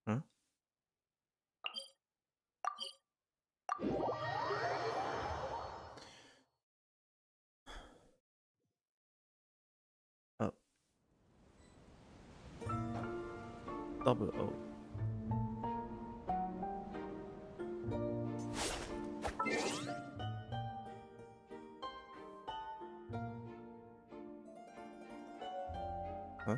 Huh? Oh. Double O. Huh?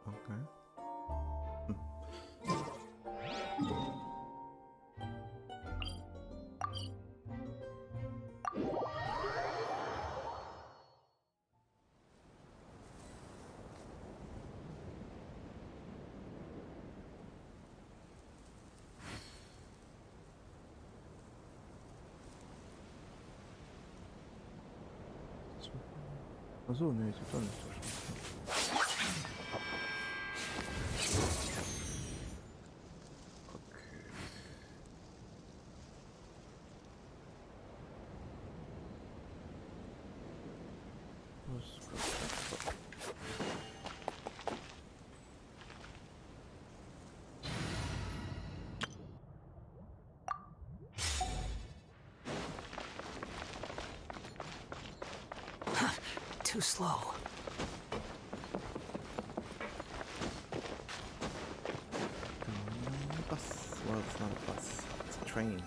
Okay. Achso, nee, ist doch nicht so schlimm. Okay. Was kommt? Too slow. Bus. Well, it's not a bus. It's a train.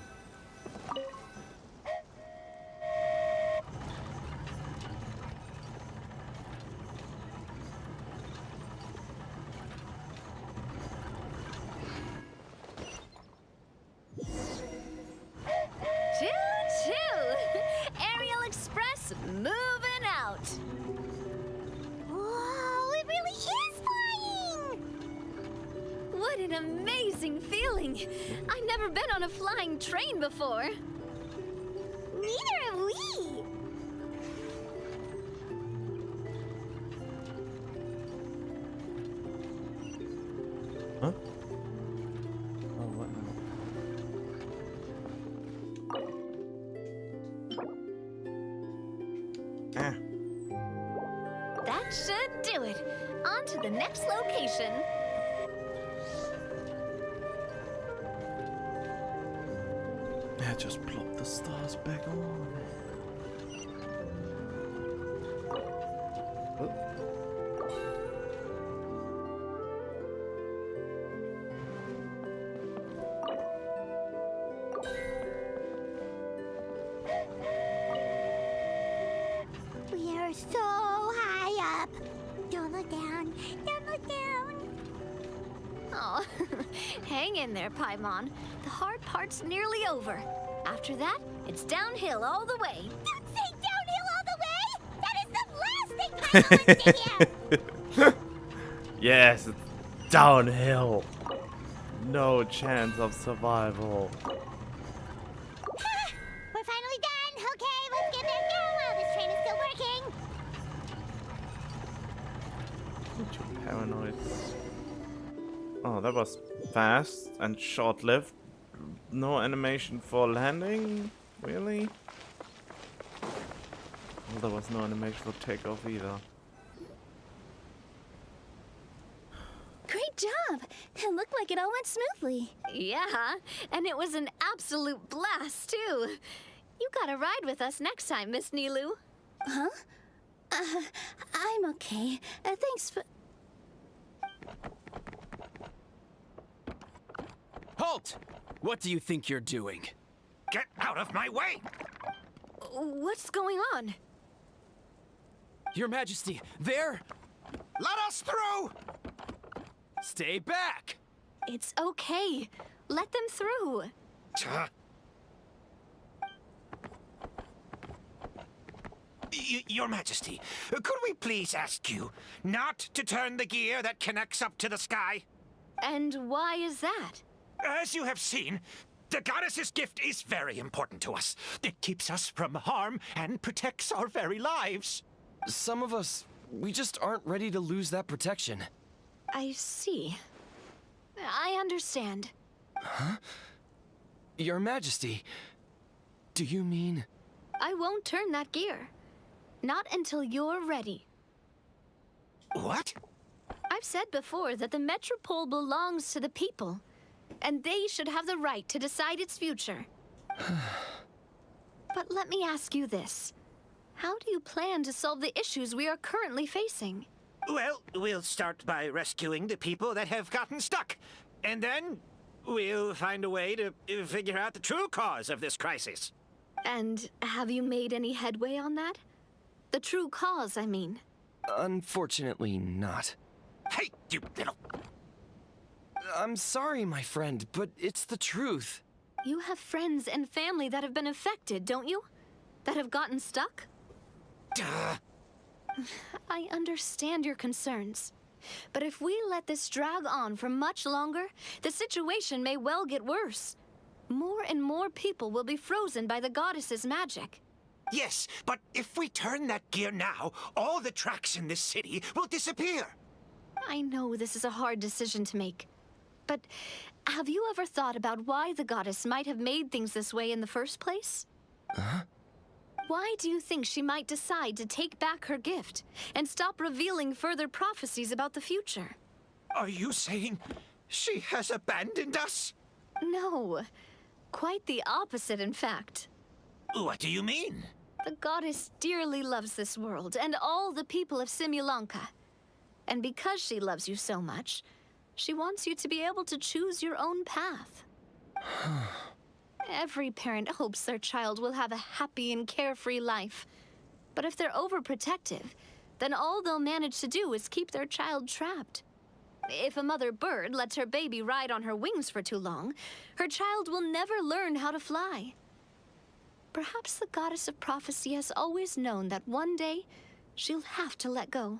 Choo-choo! Aerial Express moving out. Whoa, it really is flying! What an amazing feeling! I've never been on a flying train before. Neither have we. Huh? Oh, what now? Ah. That should do it. On to the next location. Yeah, just plop the stars back on. Oh. We are so high up. Don't look down. Don't look down. Oh, hang in there, Paimon. The hard part's nearly over. After that, it's downhill all the way. Don't say downhill all the way! That is the last thing Paimon wants to hear! Yes, it's downhill. No chance of survival. We're finally done. Okay, let's get back down while this train is still working. Too paranoid. Oh, that was fast and short-lived. No animation for landing? Really? Well, there was no animation for takeoff either. Great job! It looked like it all went smoothly. Yeah, and it was an absolute blast, too. You gotta ride with us next time, Miss Nilu. Huh? I'm okay. Thanks for... Halt! What do you think you're doing? Get out of my way! What's going on? Your Majesty, there! Let us through! Stay back! It's okay. Let them through. Your Majesty, could we please ask you not to turn the gear that connects up to the sky? And why is that? As you have seen, the goddess's gift is very important to us. It keeps us from harm and protects our very lives. Some of us, we just aren't ready to lose that protection. I see. I understand. Your Majesty, do you mean... I won't turn that gear. Not until you're ready. What? I've said before that the Metropole belongs to the people, and they should have the right to decide its future. But let me ask you this. How do you plan to solve the issues we are currently facing? Well, we'll start by rescuing the people that have gotten stuck. And then we'll find a way to figure out the true cause of this crisis. And have you made any headway on that? The true cause, I mean. Unfortunately not. Hey, you little... I'm sorry, my friend, but it's the truth. You have friends and family that have been affected, don't you? That have gotten stuck? Duh. I understand your concerns. But if we let this drag on for much longer, the situation may well get worse. More and more people will be frozen by the goddess's magic. Yes, but if we turn that gear now, all the tracks in this city will disappear. I know this is a hard decision to make. But have you ever thought about why the goddess might have made things this way in the first place? Why do you think she might decide to take back her gift and stop revealing further prophecies about the future? Are you saying she has abandoned us? No. Quite the opposite, in fact. What do you mean? The goddess dearly loves this world and all the people of Simulanka. And because she loves you so much, she wants you to be able to choose your own path. Every parent hopes their child will have a happy and carefree life. But if they're overprotective, then all they'll manage to do is keep their child trapped. If a mother bird lets her baby ride on her wings for too long, her child will never learn how to fly. Perhaps the goddess of prophecy has always known that one day she'll have to let go.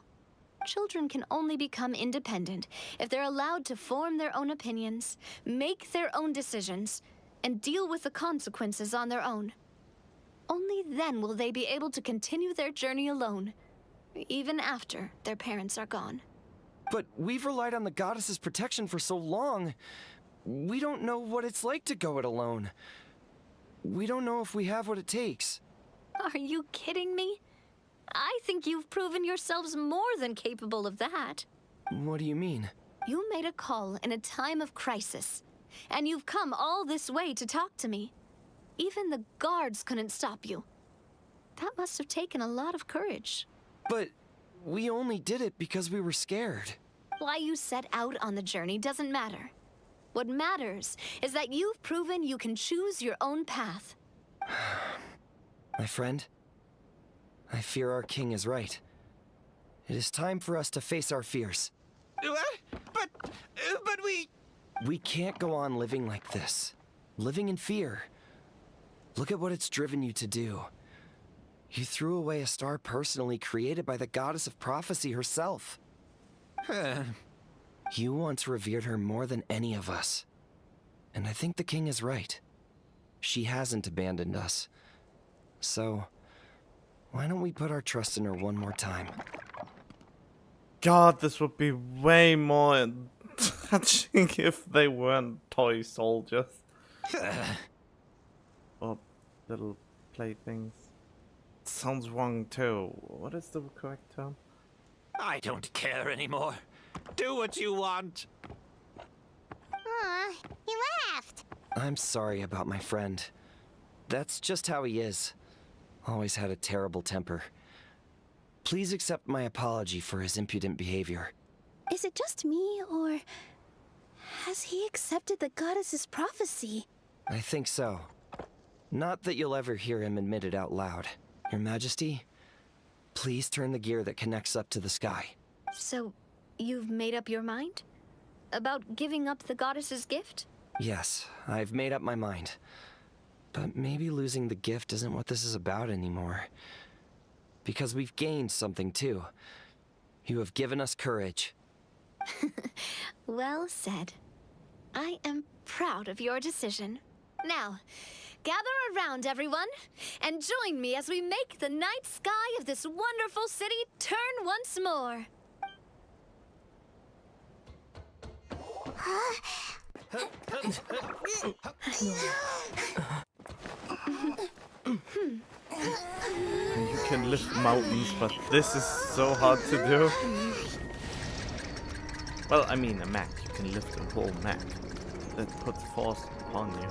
Children can only become independent if they're allowed to form their own opinions, make their own decisions, and deal with the consequences on their own. Only then will they be able to continue their journey alone, even after their parents are gone. But we've relied on the goddess's protection for so long. We don't know what it's like to go it alone. We don't know if we have what it takes. Are you kidding me? I think you've proven yourselves more than capable of that. What do you mean? You made a call in a time of crisis, and you've come all this way to talk to me. Even the guards couldn't stop you. That must have taken a lot of courage. But we only did it because we were scared. Why you set out on the journey doesn't matter. What matters is that you've proven you can choose your own path. My friend, I fear our king is right. It is time for us to face our fears. What? But we... We can't go on living like this. Living in fear. Look at what it's driven you to do. You threw away a star personally created by the goddess of prophecy herself. You once revered her more than any of us. And I think the king is right. She hasn't abandoned us. So, why don't we put our trust in her one more time? God, this would be way more touching if they weren't toy soldiers. Or little playthings. Sounds wrong too. What is the correct term? I don't care anymore. Do what you want. Aw, he laughed. I'm sorry about my friend. That's just how he is. Always had a terrible temper. Please accept my apology for his impudent behavior. Is it just me, or has he accepted the goddess's prophecy? I think so. Not that you'll ever hear him admit it out loud. Your Majesty, please turn the gear that connects up to the sky. So, you've made up your mind? About giving up the goddess's gift? Yes, I've made up my mind. But maybe losing the gift isn't what this is about anymore. because we've gained something too. You have given us courage. Well said. I am proud of your decision. Now, gather around, everyone, and join me as we make the night sky of this wonderful city turn once more. You can lift mountains, but this is so hard to do. Well, I mean, a mech. You can lift a whole mech. That puts force upon you.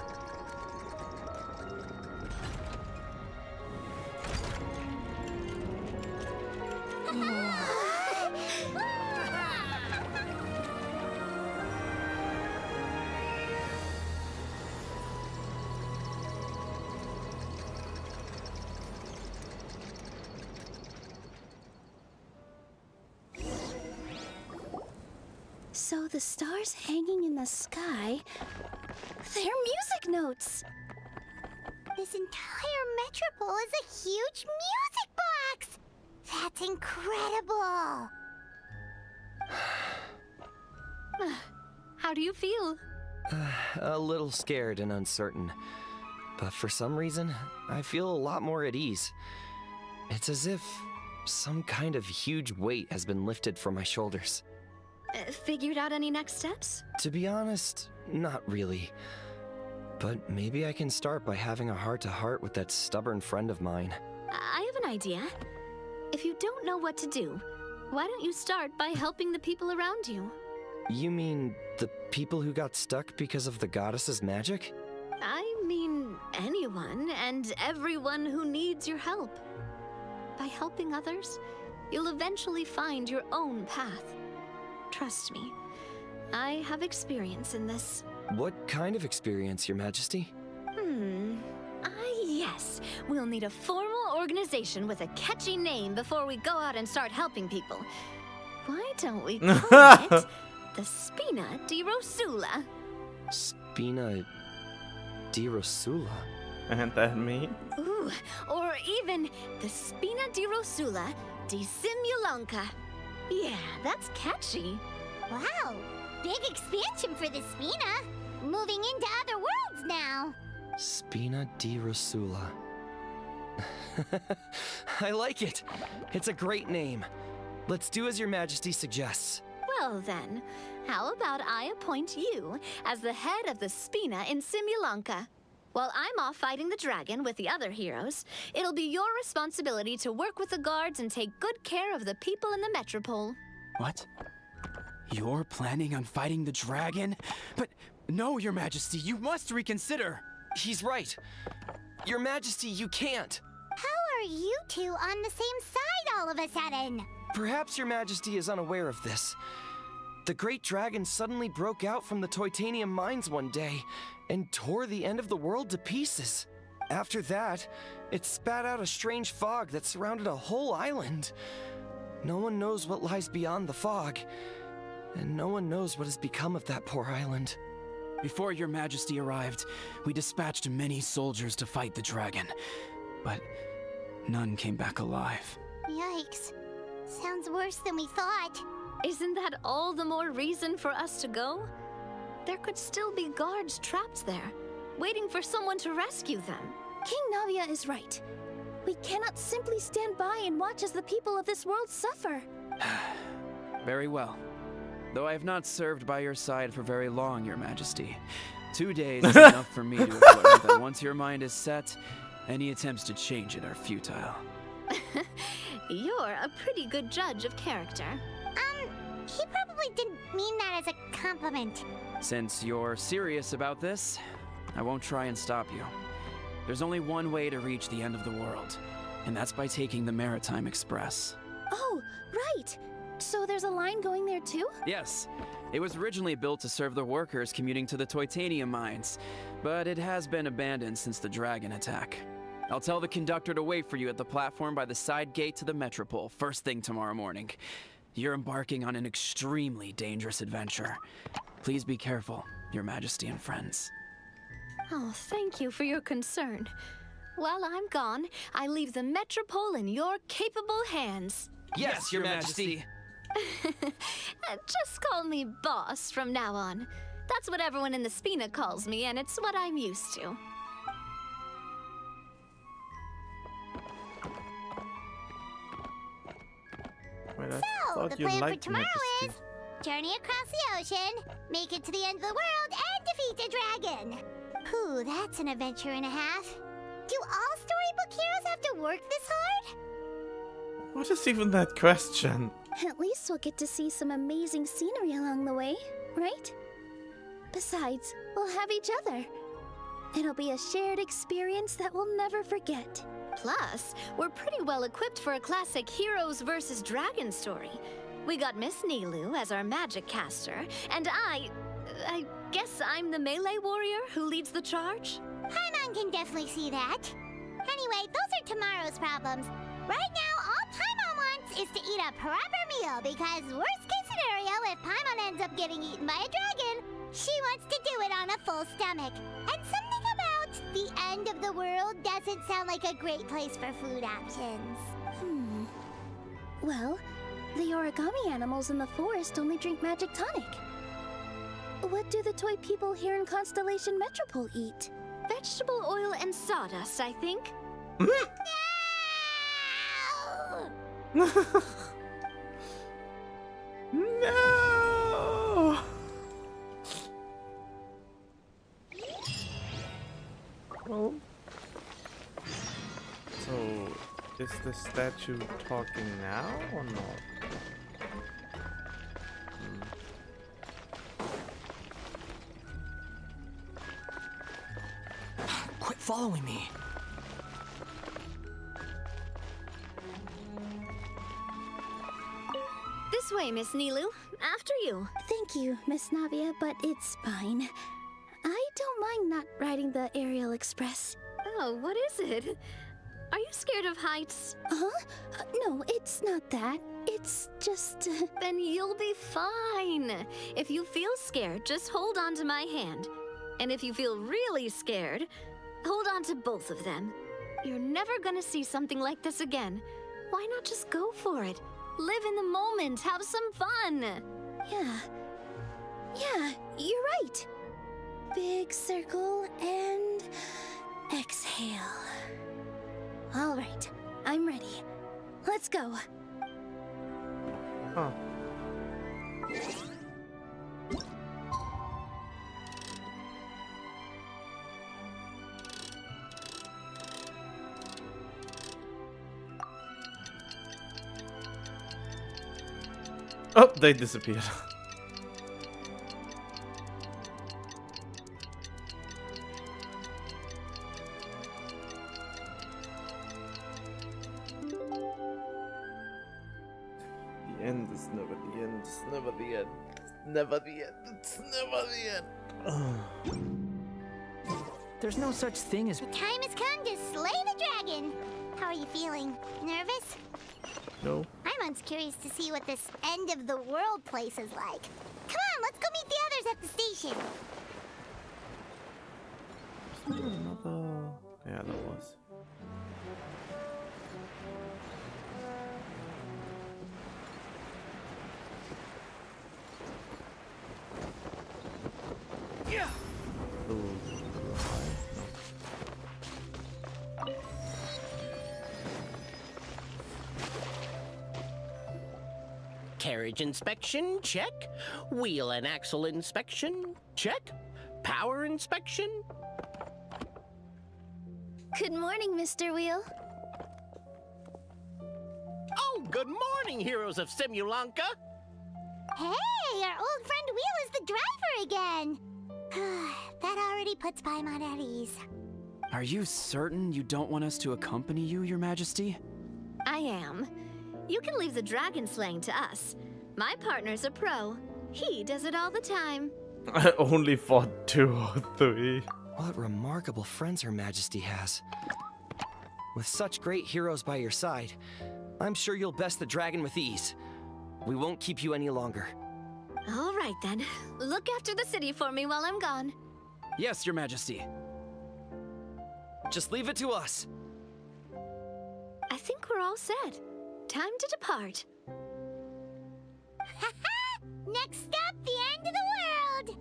So the stars hanging in the sky, they're music notes. This entire metropole is a huge music box! That's incredible! How do you feel? A little scared and uncertain. But for some reason, I feel a lot more at ease. It's as if some kind of huge weight has been lifted from my shoulders. Figured out any next steps? To be honest, not really. But maybe I can start by having a heart-to-heart with that stubborn friend of mine. I have an idea. If you don't know what to do, why don't you start by helping the people around you? You mean the people who got stuck because of the goddess's magic? I mean anyone and everyone who needs your help. By helping others, you'll eventually find your own path. Trust me, I have experience in this. What kind of experience, Your Majesty? Yes. We'll need a formal organization with a catchy name before we go out and start helping people. Why don't we call it the Spina di Rosula? Spina di Rosula? And that me? Ooh, or even the Spina di Rosula di Simulanka. Yeah, that's catchy. Wow! Big expansion for the Spina! Moving into other worlds now! Spina di Rosula. I like it! It's a great name. Let's do as Your Majesty suggests. Well then, how about I appoint you as the head of the Spina in Simulanka? While I'm off fighting the dragon with the other heroes, it'll be your responsibility to work with the guards and take good care of the people in the metropole. What? You're planning on fighting the dragon? But no, Your Majesty, you must reconsider. He's right. Your Majesty, you can't. How are you two on the same side all of a sudden? Perhaps Your Majesty is unaware of this. The great dragon suddenly broke out from the Titanium mines one day and tore the end of the world to pieces. After that, it spat out a strange fog that surrounded a whole island. No one knows what lies beyond the fog, and no one knows what has become of that poor island. Before Your Majesty arrived, we dispatched many soldiers to fight the dragon, but none came back alive. Yikes. Sounds worse than we thought. Isn't that all the more reason for us to go? There could still be guards trapped there, waiting for someone to rescue them. King Navia is right. We cannot simply stand by and watch as the people of this world suffer. Very well. Though I have not served by your side for very long, Your Majesty. 2 days is enough for me to acquire that once your mind is set, any attempts to change it are futile. You're a pretty good judge of character. He probably didn't mean that as a compliment. Since you're serious about this, I won't try and stop you. There's only one way to reach the end of the world, and that's by taking the Maritime Express. Oh, right. So there's a line going there too? Yes, it was originally built to serve the workers commuting to the Titanium mines, but it has been abandoned since the dragon attack. I'll tell the conductor to wait for you at the platform by the side gate to the Metropole first thing tomorrow morning. You're embarking on an extremely dangerous adventure. Please be careful, Your Majesty and friends. Oh, thank you for your concern. While I'm gone, I leave the Metropole in your capable hands. Yes, Your Majesty. Just call me boss from now on. That's what everyone in the Spina calls me, and it's what I'm used to. Wait, I So, thought the you plan for liked tomorrow Majesty. is journey across the ocean, make it to the end of the world, and defeat a dragon. Whew, that's an adventure and a half. Do all storybook heroes have to work this hard? What is even that question? At least we'll get to see some amazing scenery along the way, right? Besides, we'll have each other. It'll be a shared experience that we'll never forget. Plus, we're pretty well equipped for a classic heroes versus dragon story. We got Miss Nilou as our magic caster, and I guess I'm the melee warrior who leads the charge? Paimon can definitely see that. Anyway, those are tomorrow's problems. Right now, all Paimon wants is to eat a proper meal because worst case scenario, if Paimon ends up getting eaten by a dragon, she wants to do it on a full stomach. And something about the end of the world doesn't sound like a great place for food options. Well, the origami animals in the forest only drink magic tonic. What do the toy people here in Constellation Metropole eat? Vegetable oil and sawdust, I think. No! No! Well, so is the statue talking now or not? Quit following me. This way, Miss Nilou. After you. Thank you, Miss Navia, but it's fine. I don't mind not riding the Aerial Express. Oh, what is it? Are you scared of heights? Huh? No, it's not that. It's just... Then you'll be fine. If you feel scared, just hold on to my hand. And if you feel really scared, hold on to both of them. You're never gonna see something like this again. Why not just go for it? Live in the moment, have some fun. Yeah, you're right. Big circle and exhale. All right, I'm ready. Let's go. Huh. Oh, they disappeared. The end is never the end. It's never the end. It's never the end. It's never the end. There's no such thing as... The time has come to slay the dragon. How are you feeling? Nervous? No. Paimon's curious to see what this end of the world place is like. Come on, let's go meet the others at the station. Is there another? Yeah, there was. Yeah. Ooh, Carriage inspection, check. Wheel and axle inspection, check. Power inspection. Good morning, Mr. Wheel. Oh, good morning, heroes of Simulanka. Hey, our old friend Wheel is the driver again. That already puts Paimon at ease. Are you certain you don't want us to accompany you, Your Majesty? I am. You can leave the dragon slaying to us. My partner's a pro. He does it all the time. I only fought 2 or 3. What remarkable friends Her Majesty has. With such great heroes by your side, I'm sure you'll best the dragon with ease. We won't keep you any longer. All right, then. Look after the city for me while I'm gone. Yes, Your Majesty. Just leave it to us. I think we're all set. Time to depart. Next stop, the end of the world!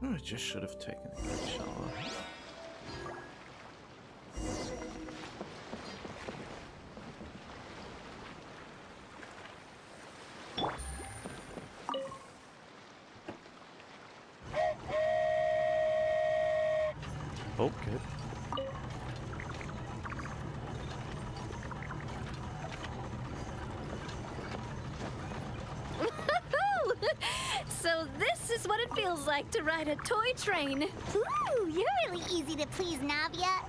I just should have taken a good shower. Oh, good. So this is what it feels like to ride a toy train. Ooh, you're really easy to please, Navia.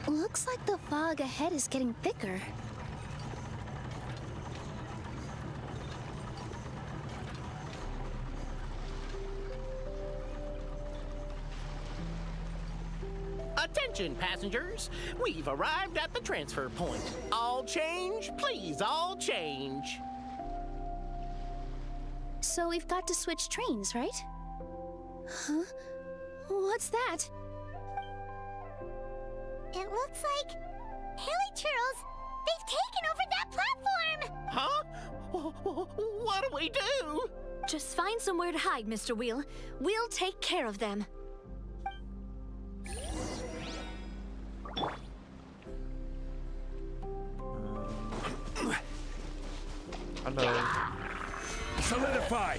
Looks like the fog ahead is getting thicker. Attention, passengers. We've arrived at the transfer point. All change, please, all change. So we've got to switch trains, right? Huh? What's that? It looks like... Hilly Churls, they've taken over that platform! Huh? What do we do? Just find somewhere to hide, Mr. Wheel. We'll take care of them. Hello. Solidify!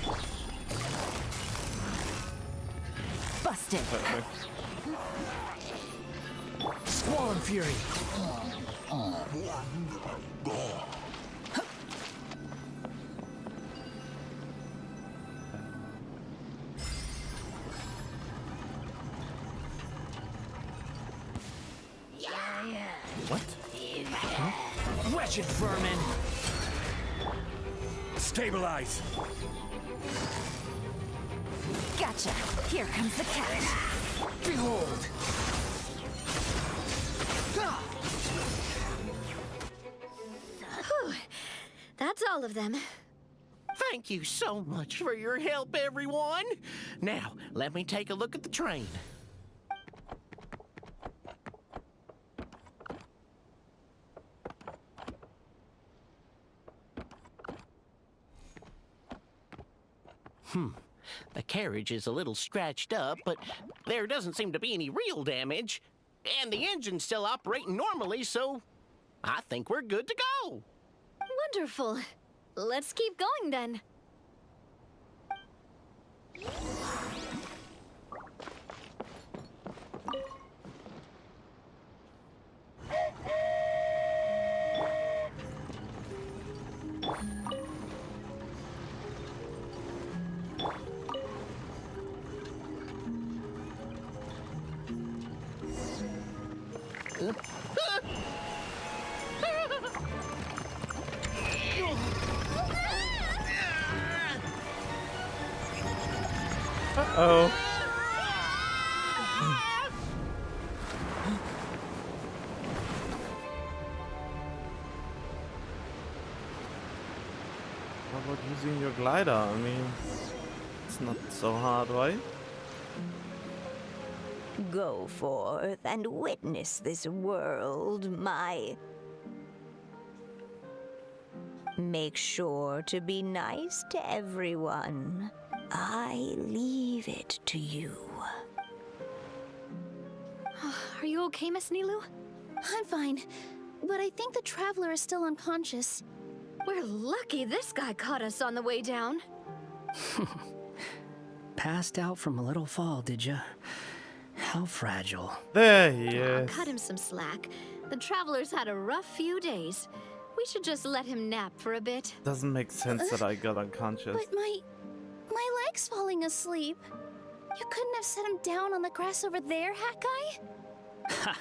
Busted. Perfect. Squall and Fury! What? Wretched vermin! Stabilize! Gotcha. Here comes the cat. Behold! Whew. That's all of them. Thank you so much for your help, everyone. Now, let me take a look at the train. The carriage is a little scratched up, but there doesn't seem to be any real damage. And the engine's still operating normally, so I think we're good to go. Wonderful. Let's keep going then. Uh-oh. How about using your glider? I mean, it's not so hard, right? Go forth and witness this world, my... Make sure to be nice to everyone. I leave it to you. Are you okay, Miss Nilu? I'm fine, but I think the traveler is still unconscious. We're lucky this guy caught us on the way down. Passed out from a little fall, did ya? How fragile. There he Aw, is. cut him some slack. The traveler's had a rough few days. We should just let him nap for a bit. Doesn't make sense that I got unconscious. But my leg's falling asleep. You couldn't have set him down on the grass over there, Hat Guy?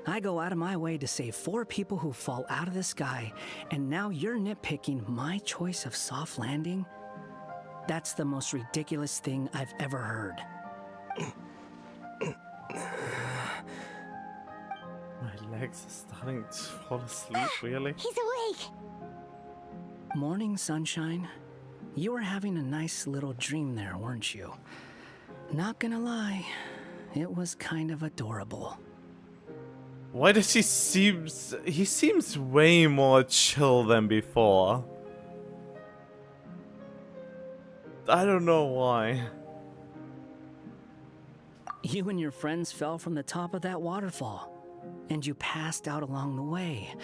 I go out of my way to save 4 people who fall out of the sky, and now you're nitpicking my choice of soft landing? That's the most ridiculous thing I've ever heard. My legs are starting to fall asleep, really? He's awake. Morning, sunshine. You were having a nice little dream there, weren't you? Not gonna lie, it was kind of adorable. Why does he seems way more chill than before? I don't know why. You and your friends fell from the top of that waterfall, and you passed out along the way.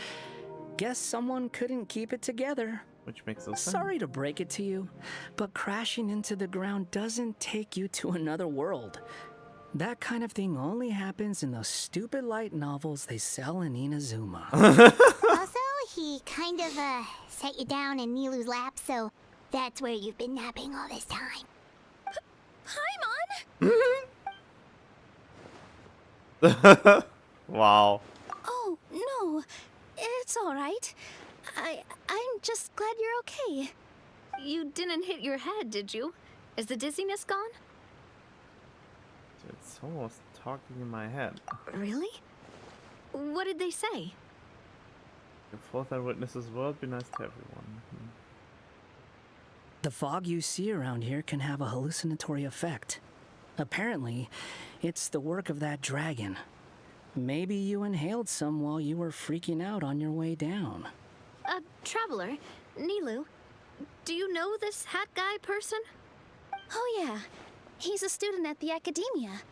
Guess someone couldn't keep it together. Which makes no sense. Sorry to break it to you, but crashing into the ground doesn't take you to another world. That kind of thing only happens in those stupid light novels they sell in Inazuma. Also, he kind of, set you down in Nilu's lap, so that's where you've been napping all this time. Paimon? Wow. Oh, no. It's all right. I'm just glad you're okay. You didn't hit your head, did you? Is the dizziness gone? It's almost talking in my head. Really? What did they say? The fourth eyewitness's word be nice to everyone. The fog you see around here can have a hallucinatory effect. Apparently, it's the work of that dragon. Maybe you inhaled some while you were freaking out on your way down. Traveler, Nilu, do you know this hat guy person? Oh, yeah. He's a student at the academia.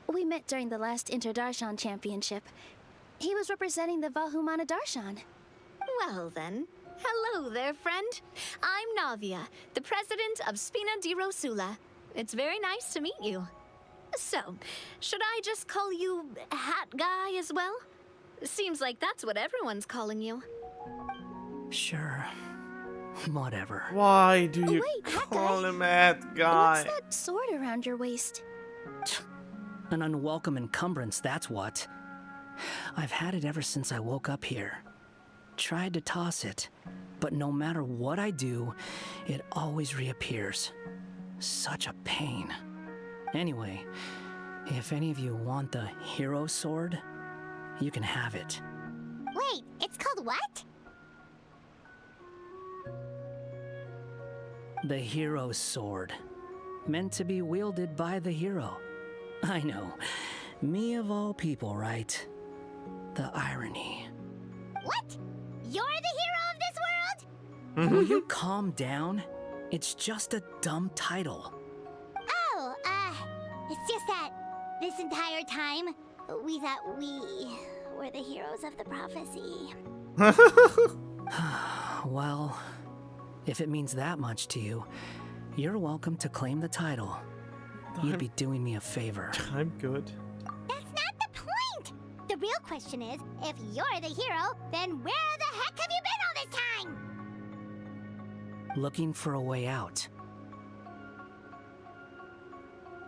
We met during the last Inter-Darshan Championship. He was representing the Vahumana Darshan. Well then, hello there, friend. I'm Navia, the president of Spina di Rosula. It's very nice to meet you. So, should I just call you Hat Guy as well? Seems like that's what everyone's calling you. Sure. Whatever. Why do you wait, that call guy. him that guy? What's that sword around your waist? An unwelcome encumbrance, that's what. I've had it ever since I woke up here. Tried to toss it, but no matter what I do, it always reappears. Such a pain. Anyway, if any of you want the hero sword, you can have it. Wait, it's called what? The hero's sword. Meant to be wielded by the hero. I know. Me of all people, right? The irony. What? You're the hero of this world? Will you calm down? It's just a dumb title. Oh, it's just that this entire time, we thought we were the heroes of the prophecy. Well, if it means that much to you, you're welcome to claim the title. You'd be doing me a favor. I'm good. That's not the point! The real question is, if you're the hero, then where the heck have you been all this time? Looking for a way out.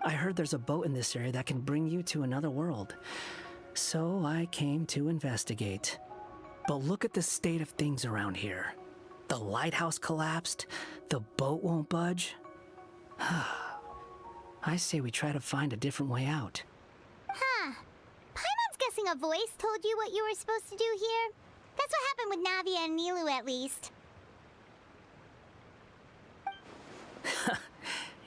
I heard there's a boat in this area that can bring you to another world. So I came to investigate. But look at the state of things around here. The lighthouse collapsed, the boat won't budge. I say we try to find a different way out. Huh. Paimon's guessing a voice told you what you were supposed to do here. That's what happened with Navia and Nilu, at least.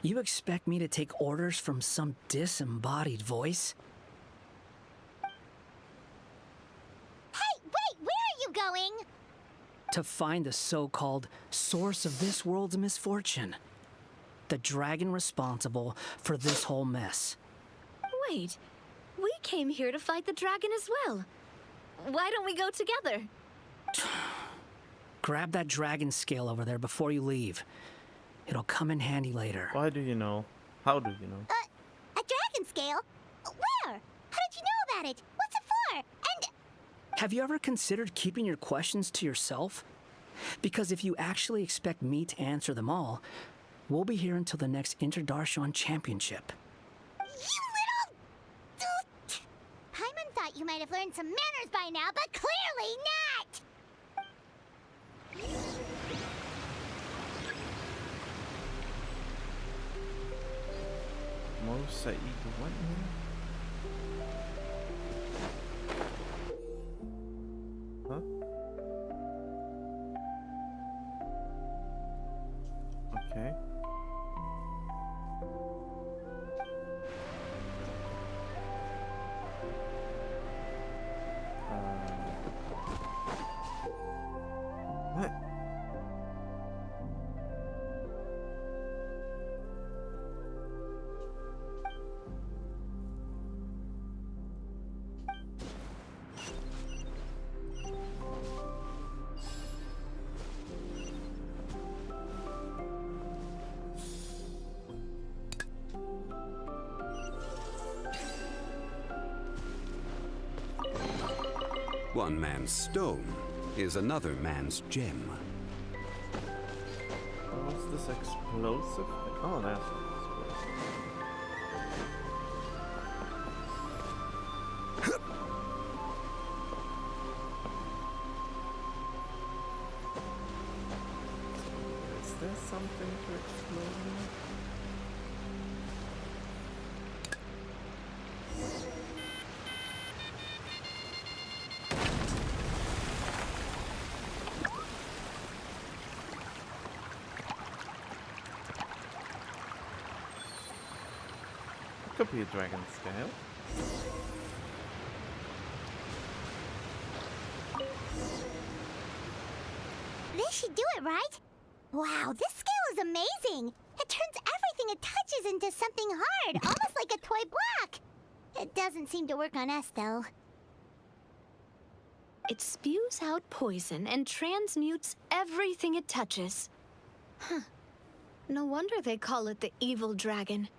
You expect me to take orders from some disembodied voice? Hey, wait, where are you going? To find the so-called source of this world's misfortune. The dragon responsible for this whole mess. Wait, we came here to fight the dragon as well. Why don't we go together? Grab that dragon scale over there before you leave. It'll come in handy later. Why do you know? How do you know? A dragon scale? Where? How did you know about it? What's it for? And... Have you ever considered keeping your questions to yourself? Because if you actually expect me to answer them all, we'll be here until the next Inter-Darshan Championship. You little... Paimon thought you might have learned some manners by now, but clearly not! Most say what here? Huh? Okay. What? One man's stone is another man's gem. What's this explosive thing? Oh, that's an explosive. Is there something to explode here? Could be a dragon scale. This should do it, right? Wow, this scale is amazing! It turns everything it touches into something hard, almost like a toy block! It doesn't seem to work on us, though. It spews out poison and transmutes everything it touches. Huh. No wonder they call it the evil dragon.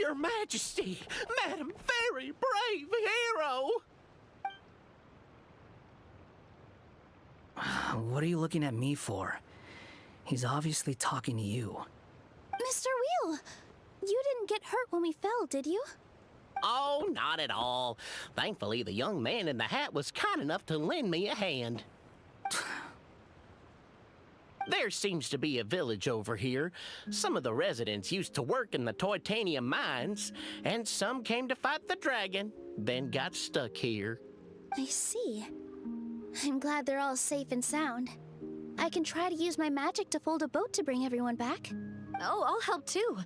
Your Majesty, Madam, very brave hero! What are you looking at me for? He's obviously talking to you. Mr. Wheel, you didn't get hurt when we fell, did you? Oh, not at all. Thankfully, the young man in the hat was kind enough to lend me a hand. There seems to be a village over here. Some of the residents used to work in the titanium mines, and some came to fight the dragon, then got stuck here. I see. I'm glad they're all safe and sound. I can try to use my magic to fold a boat to bring everyone back. Oh, I'll help too.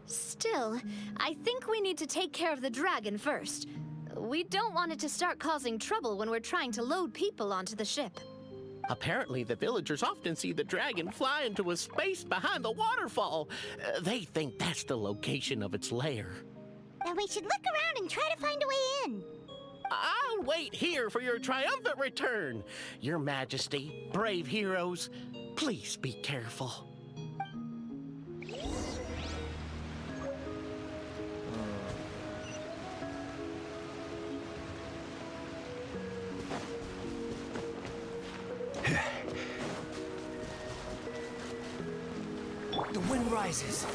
Still, I think we need to take care of the dragon first. We don't want it to start causing trouble when we're trying to load people onto the ship. Apparently, the villagers often see the dragon fly into a space behind the waterfall. They think that's the location of its lair. Then we should look around and try to find a way in. I'll wait here for your triumphant return. Your Majesty, brave heroes, please be careful. The wind rises.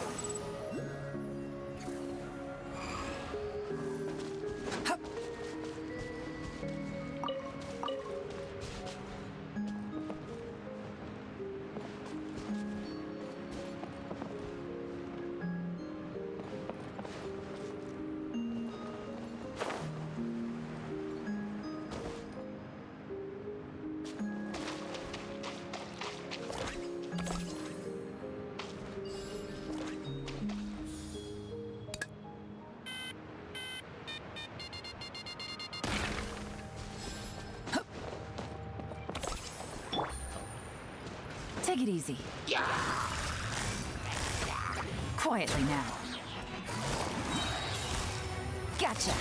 Take it easy. Quietly now. Gotcha.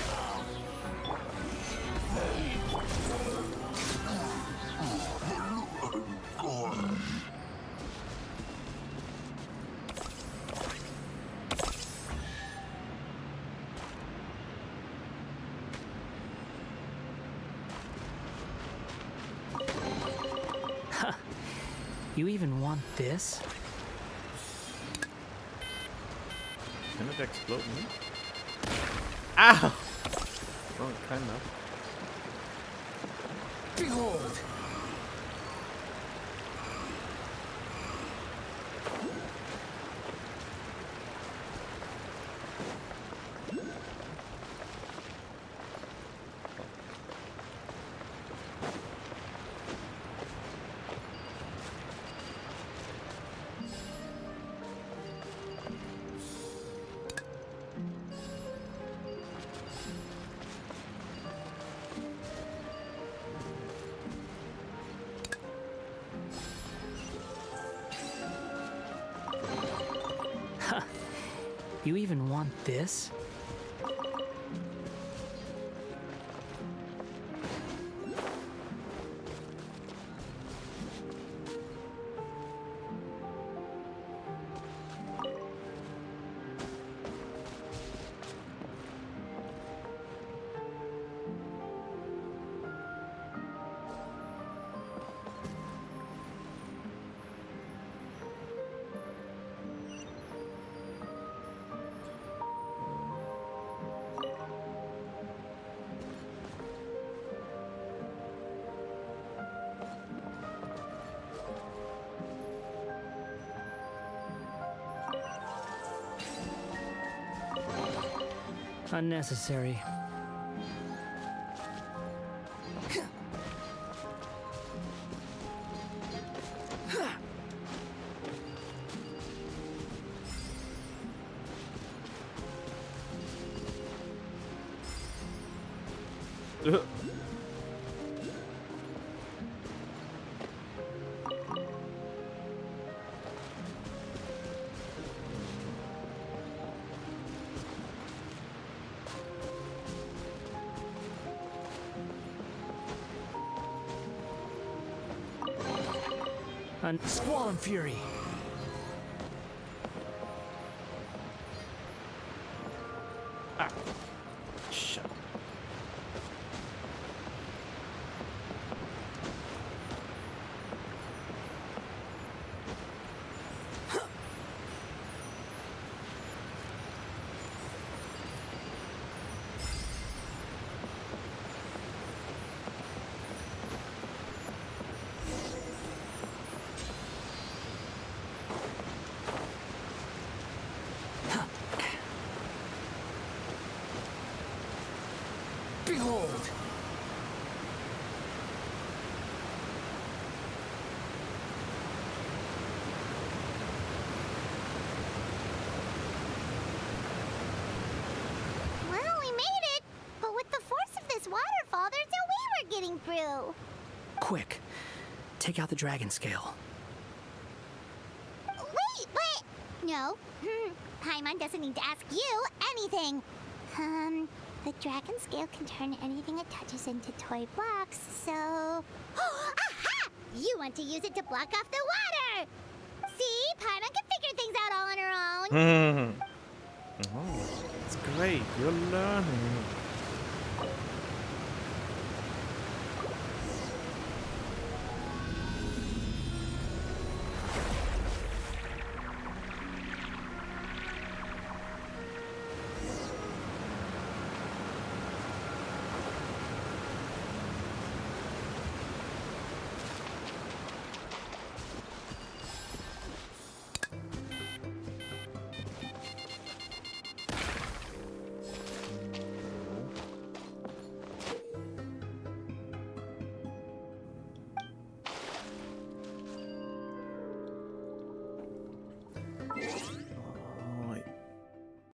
You even want this? Can it explode me? Ow! Oh, kind of. Behold! You even want this? Unnecessary. Squall Fury. Ah. Shut up. Behold! Well, we made it. But with the force of this waterfall, there's no way we're getting through. Quick, take out the dragon scale. Wait, but... No. Paimon doesn't need to ask you anything. The dragon scale can turn anything it touches into toy blocks, so... Aha! You want to use it to block off the water! See? Paimon can figure things out all on her own. Oh, it's great. You're learning.